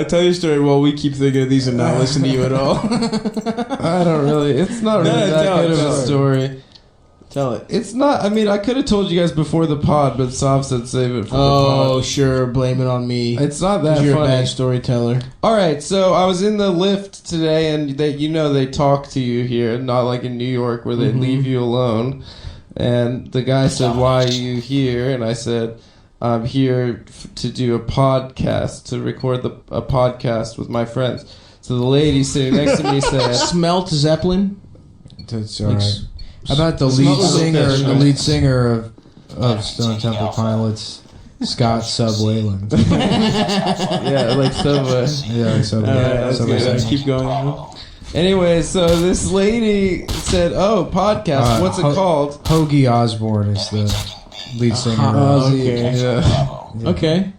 Tell your story while we keep thinking of these and not listen to you at all. I don't really. It's not really that good of a story. Tell it. It's not. I mean, I could have told you guys before the pod, but Sav said save it for the pod. Oh, sure. Blame it on me. It's not that funny. You're a bad storyteller. All right, so I was in the lift today, and they talk to you here, not like in New York where they leave you alone. And the guy said, "Why are you here?" And I said, "I'm here to do a podcast, to record a podcast with my friends." So the lady sitting next to me said, "Smelt Zeppelin." That's all right. How about the lead singer of Stone Temple Pilots, Scott Subwayland? "Yeah, like Subway." Yeah, like Subway. That's good. Keep going. Anyway, so this lady said, "Oh, podcast. What's it called?" Hoagie Osborne is the lead singer. Okay. Yeah. Okay.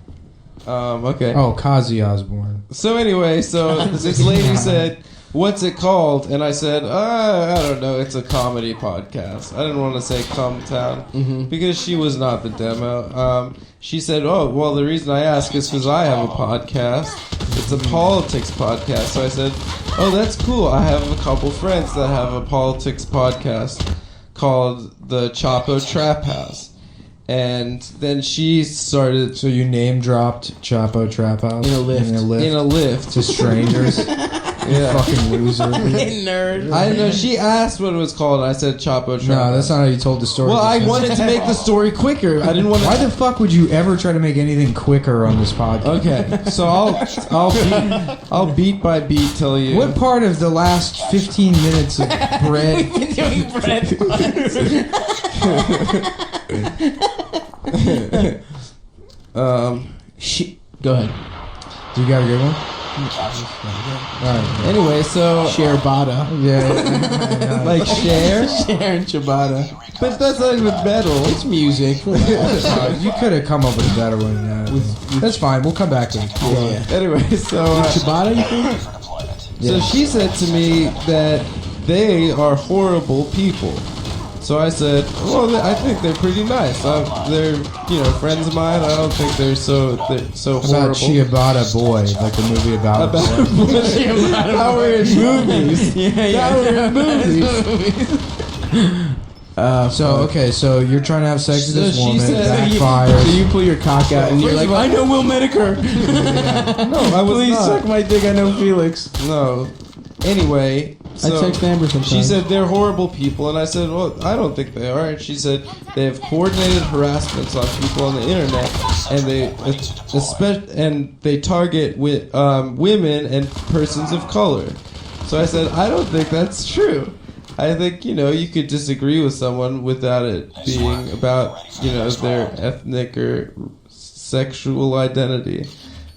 Okay. Oh, Kazi Osborne. So anyway, this lady said, "What's it called?" And I said, "I don't know. It's a comedy podcast." I didn't want to say Come Town because she was not the demo. She said, "Oh, well, the reason I ask is because I have a podcast. It's a politics podcast." So I said, "Oh, that's cool. I have a couple friends that have a politics podcast called the Chapo Trap House." And then she started... So you name dropped Chapo Trap House? In a lift. To strangers? Yeah. Fucking loser. Nerd. I know. She asked what it was called, and I said Chapo Trap. No, that's not how you told the story. Well, I wanted to make the story quicker. I didn't want to... Why the fuck would you ever try to make anything quicker on this podcast? Okay, so I'll beat by beat tell you... What part of the last 15 minutes of bread... We've been doing bread. Go ahead. Do you got a good one? Alright. Anyway, so... Ciabatta. Yeah. Like Cher? Cher and ciabatta. But that's not even metal. It's music. You could have come up with a better one than that. That's fine. We'll come back to it. Yeah. Anyway, so... Ciabatta, you think? So she said to me that they are horrible people. So I said, well, I think they're pretty nice. They're, friends of mine. I don't think they're so horrible. About Ciabatta Boy, like the movie about How we're in movies. How we're in movies. So you're trying to have sex with this woman, backfires. So you pull your cock out and you're like, I know Will Menaker. No, I was Please not. suck my dick, I know Felix. No. Anyway, I text Amber sometimes. She said they're horrible people, and I said, well, I don't think they are. And she said they have coordinated harassments on people on the internet, and they target women and persons of color. So I said, I don't think that's true. I think, you could disagree with someone without it being about, their ethnic or sexual identity.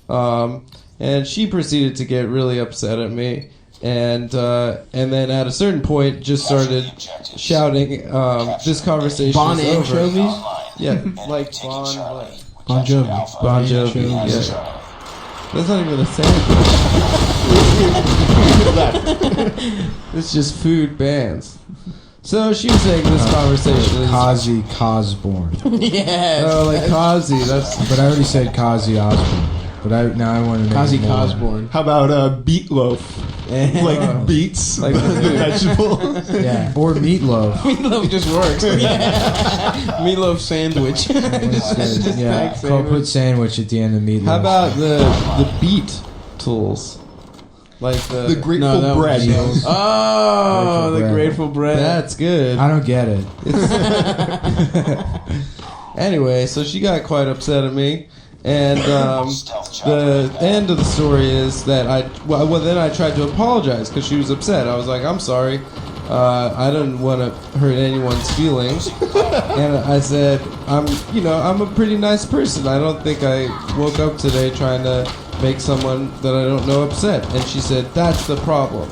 And she proceeded to get really upset at me. And then at a certain point just started shouting, this conversation Bon is over. anchovies? Yeah, like Bon Jovi. Bon Jovi, yeah. That's not even a sandwich. It's just food bands. So she was saying this conversation is... Kazi Osborne. Yes. Oh, like Kazi, that's... But I already said Kazi Osborne. But now I want to make Kazi it more. Osborne. How about beetloaf? Like beets, Like the vegetable. Yeah, or meatloaf. Meatloaf just works. Yeah. Meatloaf sandwich. Put sandwich at the end of meatloaf. How about the beat tools? Like the Grateful Bread. Oh, the Grateful Bread. That's good. I don't get it. Anyway, so she got quite upset at me. And the end of the story is that then I tried to apologize because she was upset. I was like, I'm sorry. I didn't want to hurt anyone's feelings. And I said, I'm a pretty nice person. I don't think I woke up today trying to make someone that I don't know upset. And she said, that's the problem.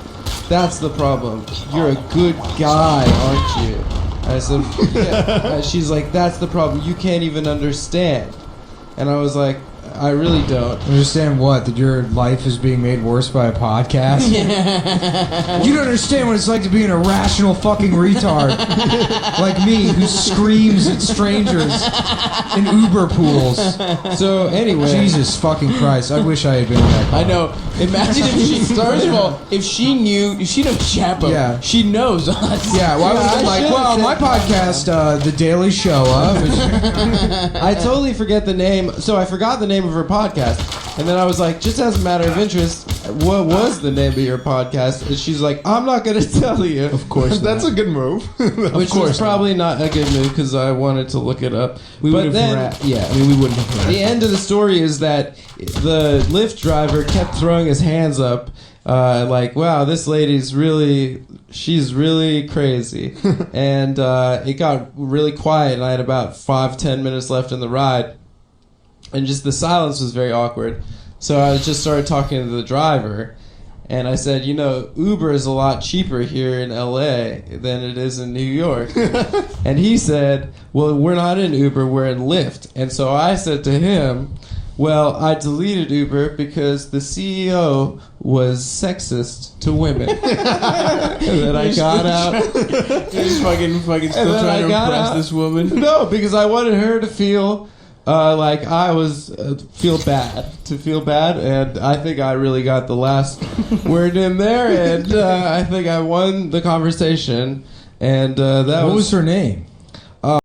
That's the problem. You're a good guy, aren't you? I said, yeah. She's like, that's the problem. You can't even understand. And I was like, I really don't. Understand what? That your life is being made worse by a podcast? You don't understand what it's like to be an irrational fucking retard like me who screams at strangers in Uber pools. So anyway, Jesus fucking Christ! I wish I had been in that car. I know. Imagine if she, first of all, if she knows Chapo, Yeah. she knows us. Yeah, well, I was like, well, my podcast, The Daily Show, I totally forget the name. So I forgot the name of her podcast, and then I was like, just as a matter of interest, what was the name of your podcast? And she's like, I'm not gonna tell you. Of course, That's a good move. Which was probably not a good move because I wanted to look it up. we But would then have. We wouldn't have. the end of the story is that the Lyft driver kept throwing his hands up, like, wow, this lady's she's really crazy. And it got really quiet, and I had about 5-10 minutes left in the ride. And just the silence was very awkward. So I just started talking to the driver. And I said, Uber is a lot cheaper here in LA than it is in New York. And he said, well, we're not in Uber, we're in Lyft. And so I said to him, well, I deleted Uber because the CEO was sexist to women. And then I got out. You're just fucking still then trying I to got impress out. this woman. No, because I wanted her to feel like I was feel bad, and I think I really got the last word in there, and I think I won the conversation, and that what was her name?